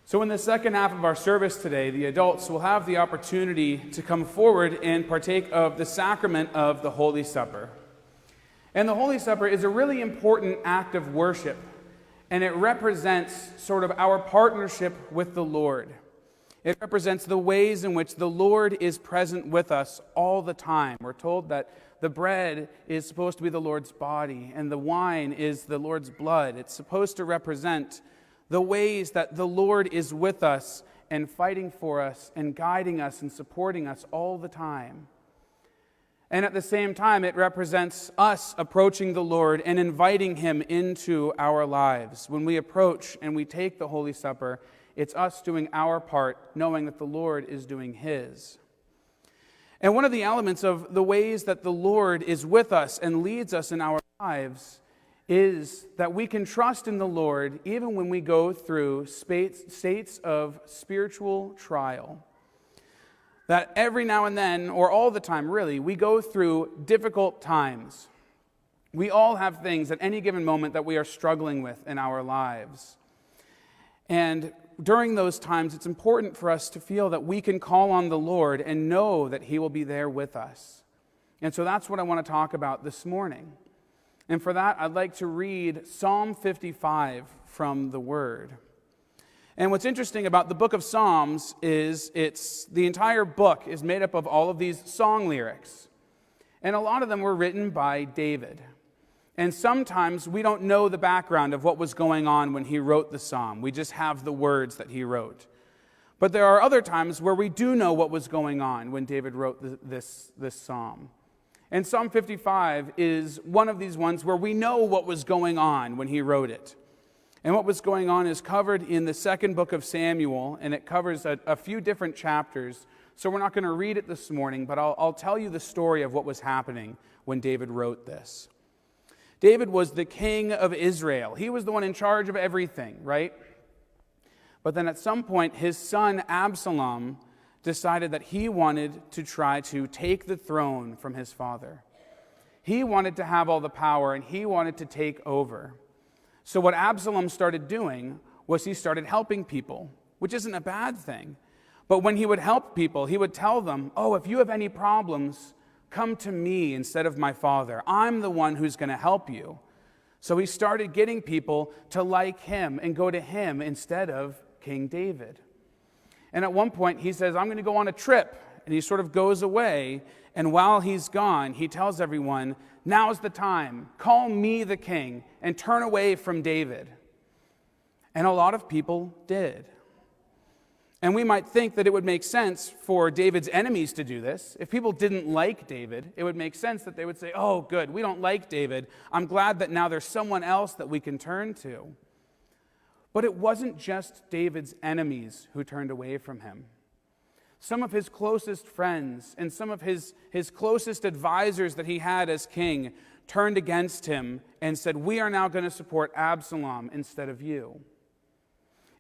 So in the second half of our service today, the adults will have the opportunity to come forward and partake of the sacrament of the Holy Supper. And the Holy Supper is a really important act of worship, and it represents sort of our partnership with the Lord. It represents the ways in which the Lord is present with us all the time. We're told that the bread is supposed to be the Lord's body, and the wine is the Lord's blood. It's supposed to represent the ways that the Lord is with us and fighting for us and guiding us and supporting us all the time. And at the same time, it represents us approaching the Lord and inviting Him into our lives. When we approach and we take the Holy Supper, it's us doing our part, knowing that the Lord is doing His. And one of the elements of the ways that the Lord is with us and leads us in our lives is that we can trust in the Lord even when we go through states of spiritual trial. That every now and then, or all the time really, we go through difficult times. We all have things at any given moment that we are struggling with in our lives. And during those times, it's important for us to feel that we can call on the Lord and know that He will be there with us. And so that's what I want to talk about this morning. And for that, I'd like to read Psalm 55 from the Word. And what's interesting about the book of Psalms is the entire book is made up of all of these song lyrics. And a lot of them were written by David. And sometimes we don't know the background of what was going on when he wrote the psalm. We just have the words that he wrote. But there are other times where we do know what was going on when David wrote this psalm. And Psalm 55 is one of these ones where we know what was going on when he wrote it. And what was going on is covered in the second book of Samuel, and it covers a few different chapters. So we're not going to read it this morning, but I'll tell you the story of what was happening when David wrote this. David was the king of Israel. He was the one in charge of everything, right? But then at some point, his son Absalom decided that he wanted to try to take the throne from his father. He wanted to have all the power, and he wanted to take over. So what Absalom started doing was he started helping people, which isn't a bad thing. But when he would help people, he would tell them, if you have any problems, come to me instead of my father. I'm the one who's going to help you. So he started getting people to like him and go to him instead of King David. And at one point, he says, I'm going to go on a trip. And he sort of goes away. And while he's gone, he tells everyone, now's the time. Call me the king and turn away from David. And a lot of people did. And we might think that it would make sense for David's enemies to do this. If people didn't like David, it would make sense that they would say, oh, good, we don't like David. I'm glad that now there's someone else that we can turn to. But it wasn't just David's enemies who turned away from him. Some of his closest friends and some of his closest advisors that he had as king turned against him and said, we are now going to support Absalom instead of you.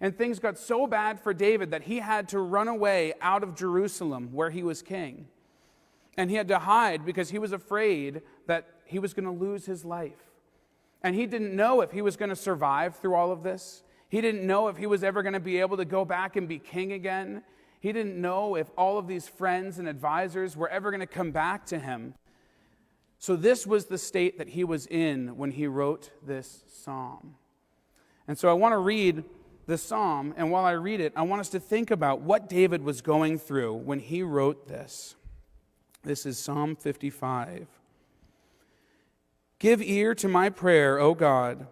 And things got so bad for David that he had to run away out of Jerusalem where he was king. And he had to hide because he was afraid that he was going to lose his life. And he didn't know if he was going to survive through all of this. He didn't know if he was ever going to be able to go back and be king again. He didn't know if all of these friends and advisors were ever going to come back to him. So this was the state that he was in when he wrote this psalm. And so I want to read the psalm, and while I read it, I want us to think about what David was going through when he wrote this. This is Psalm 55. Give ear to my prayer, O God,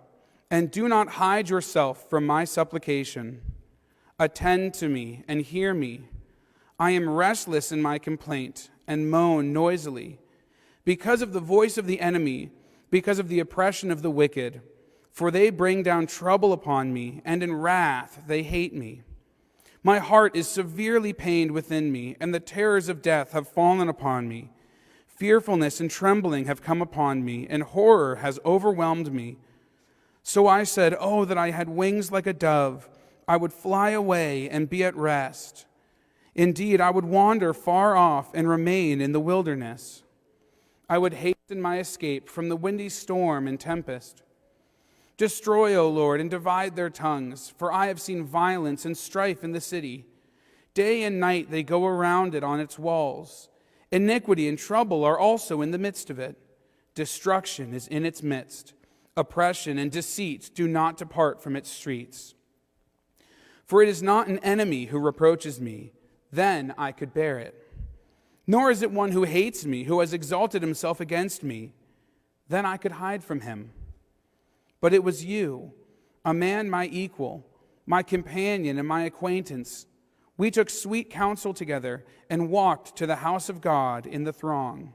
and do not hide yourself from my supplication. Attend to me and hear me. I am restless in my complaint and moan noisily because of the voice of the enemy, because of the oppression of the wicked. For they bring down trouble upon me, and in wrath they hate me. My heart is severely pained within me, and the terrors of death have fallen upon me. Fearfulness and trembling have come upon me, and horror has overwhelmed me. So I said, oh, that I had wings like a dove. I would fly away and be at rest. Indeed, I would wander far off and remain in the wilderness. I would hasten my escape from the windy storm and tempest. Destroy, O Lord, and divide their tongues, for I have seen violence and strife in the city. Day and night they go around it on its walls. Iniquity and trouble are also in the midst of it. Destruction is in its midst. Oppression and deceit do not depart from its streets. For it is not an enemy who reproaches me, then I could bear it. Nor is it one who hates me, who has exalted himself against me, then I could hide from him. But it was you, a man my equal, my companion and my acquaintance. We took sweet counsel together and walked to the house of God in the throng.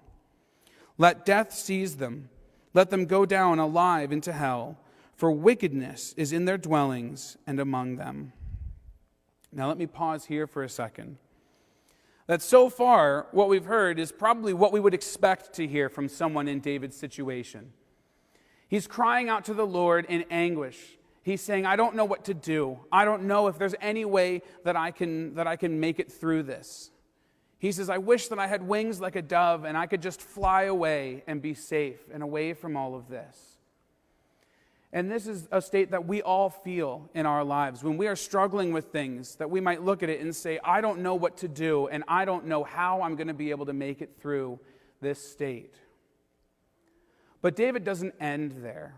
Let death seize them. Let them go down alive into hell, for wickedness is in their dwellings and among them. Now let me pause here for a second. That so far, what we've heard is probably what we would expect to hear from someone in David's situation. He's crying out to the Lord in anguish. He's saying, I don't know what to do. I don't know if there's any way that I can make it through this. He says, I wish that I had wings like a dove and I could just fly away and be safe and away from all of this. And this is a state that we all feel in our lives. When we are struggling with things, that we might look at it and say, I don't know what to do, and I don't know how I'm going to be able to make it through this state. But David doesn't end there.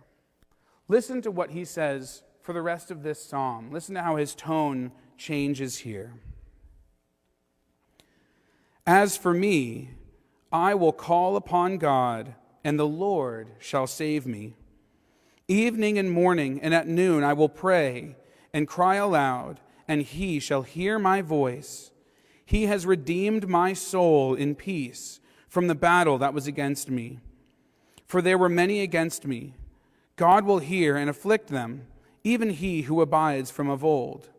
Listen to what he says for the rest of this psalm. Listen to how his tone changes here. As for me, I will call upon God, and the Lord shall save me. Evening and morning and at noon I will pray and cry aloud, and he shall hear my voice. He has redeemed my soul in peace from the battle that was against me. For there were many against me. God will hear and afflict them, even he who abides from of old.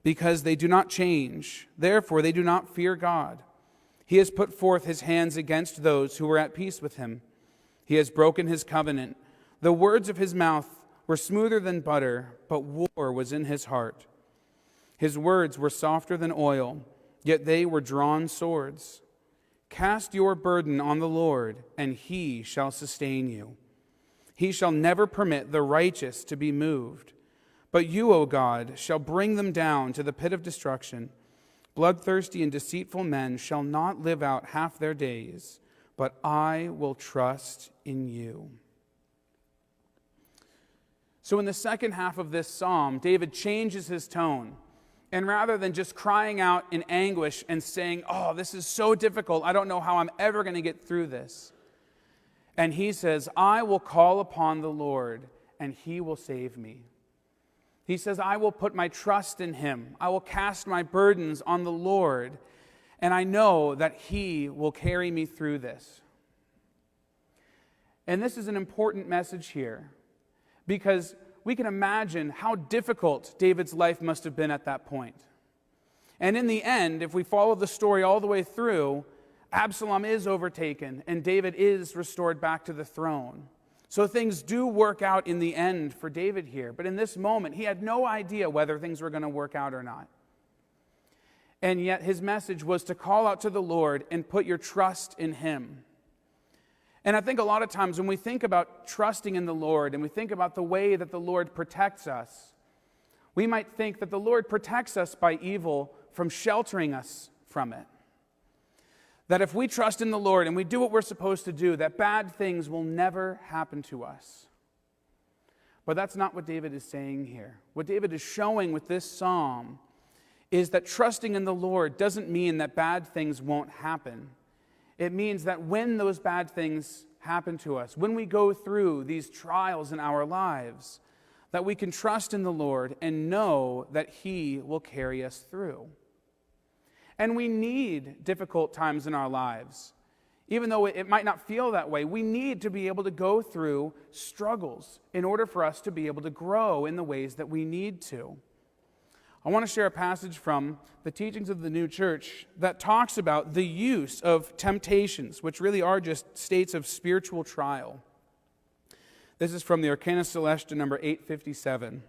Because they do not change, therefore they do not fear God. He has put forth his hands against those who were at peace with him. He has broken his covenant. The words of his mouth were smoother than butter, but war was in his heart. His words were softer than oil, yet they were drawn swords. Cast your burden on the Lord, and he shall sustain you. He shall never permit the righteous to be moved. But you, O God, shall bring them down to the pit of destruction. Bloodthirsty and deceitful men shall not live out half their days, but I will trust in you. So in the second half of this psalm, David changes his tone. And rather than just crying out in anguish and saying, oh, this is so difficult, I don't know how I'm ever going to get through this. And he says, I will call upon the Lord, and he will save me. He says, I will put my trust in him. I will cast my burdens on the Lord, and I know that he will carry me through this. And this is an important message here, because we can imagine how difficult David's life must have been at that point. And in the end, if we follow the story all the way through, Absalom is overtaken and David is restored back to the throne. So things do work out in the end for David here. But in this moment, he had no idea whether things were going to work out or not. And yet his message was to call out to the Lord and put your trust in him. And I think a lot of times when we think about trusting in the Lord and we think about the way that the Lord protects us, we might think that the Lord protects us by evil from sheltering us from it. That if we trust in the Lord and we do what we're supposed to do, that bad things will never happen to us. But that's not what David is saying here. What David is showing with this psalm is that trusting in the Lord doesn't mean that bad things won't happen. It means that when those bad things happen to us, when we go through these trials in our lives, that we can trust in the Lord and know that he will carry us through. And we need difficult times in our lives. Even though it might not feel that way, we need to be able to go through struggles in order for us to be able to grow in the ways that we need to. I want to share a passage from the teachings of the New Church that talks about the use of temptations, which really are just states of spiritual trial. This is from the Arcana Celestia, number 857.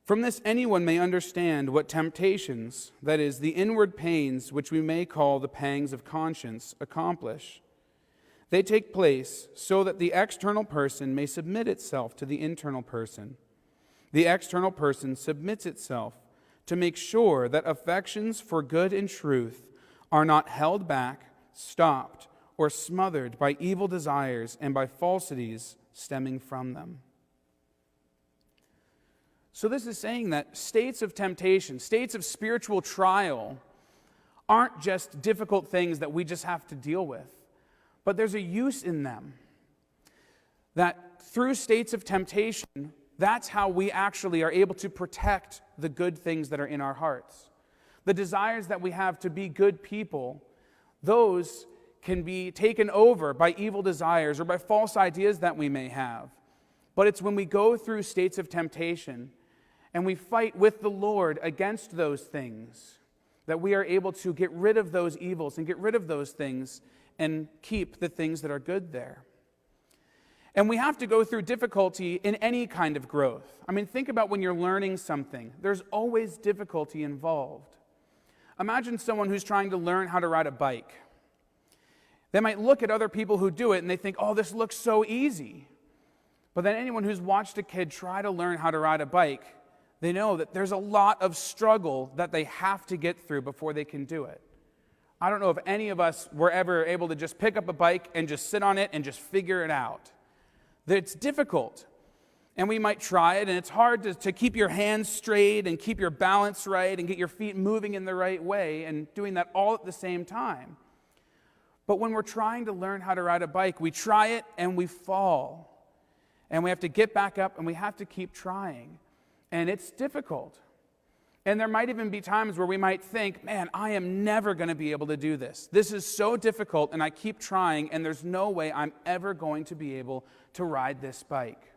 From this anyone may understand what temptations, that is, the inward pains which we may call the pangs of conscience, accomplish. They take place so that the external person may submit itself to the internal person. The external person submits itself to make sure that affections for good and truth are not held back, stopped, or smothered by evil desires and by falsities stemming from them. So this is saying that states of temptation, states of spiritual trial, aren't just difficult things that we just have to deal with, but there's a use in them. That through states of temptation, that's how we actually are able to protect the good things that are in our hearts. The desires that we have to be good people, those can be taken over by evil desires or by false ideas that we may have. But it's when we go through states of temptation and we fight with the Lord against those things that we are able to get rid of those evils and get rid of those things and keep the things that are good there. And we have to go through difficulty in any kind of growth. I mean, think about when you're learning something. There's always difficulty involved. Imagine someone who's trying to learn how to ride a bike. They might look at other people who do it and they think, oh, this looks so easy. But then anyone who's watched a kid try to learn how to ride a bike, they know that there's a lot of struggle that they have to get through before they can do it. I don't know if any of us were ever able to just pick up a bike and just sit on it and just figure it out. It's difficult. And we might try it, and it's hard to keep your hands straight and keep your balance right and get your feet moving in the right way and doing that all at the same time. But when we're trying to learn how to ride a bike, we try it and we fall. And we have to get back up and we have to keep trying. And it's difficult. And there might even be times where we might think, man, I am never going to be able to do this. This is so difficult, and I keep trying, and there's no way I'm ever going to be able to ride this bike.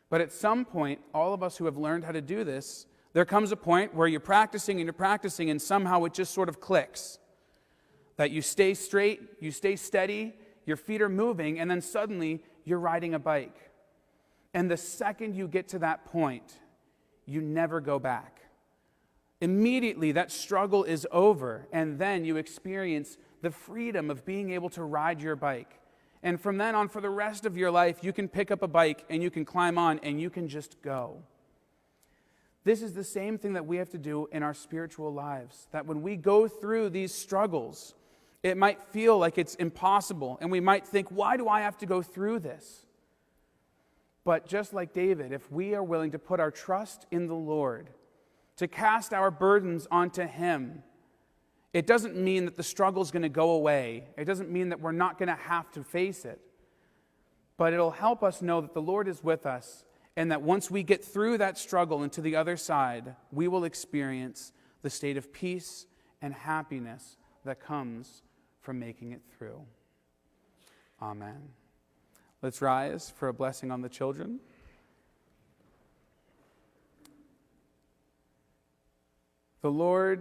But at some point, all of us who have learned how to do this, there comes a point where you're practicing, and somehow it just sort of clicks. That you stay straight, you stay steady, your feet are moving, and then suddenly you're riding a bike. And the second you get to that point, you never go back. Immediately, that struggle is over, and then you experience the freedom of being able to ride your bike. And from then on, for the rest of your life, you can pick up a bike, and you can climb on, and you can just go. This is the same thing that we have to do in our spiritual lives, that when we go through these struggles, it might feel like it's impossible, and we might think, why do I have to go through this? But just like David, if we are willing to put our trust in the Lord, to cast our burdens onto Him, it doesn't mean that the struggle is going to go away. It doesn't mean that we're not going to have to face it. But it'll help us know that the Lord is with us, and that once we get through that struggle and to the other side, we will experience the state of peace and happiness that comes from making it through. Amen. Let's rise for a blessing on the children. The Lord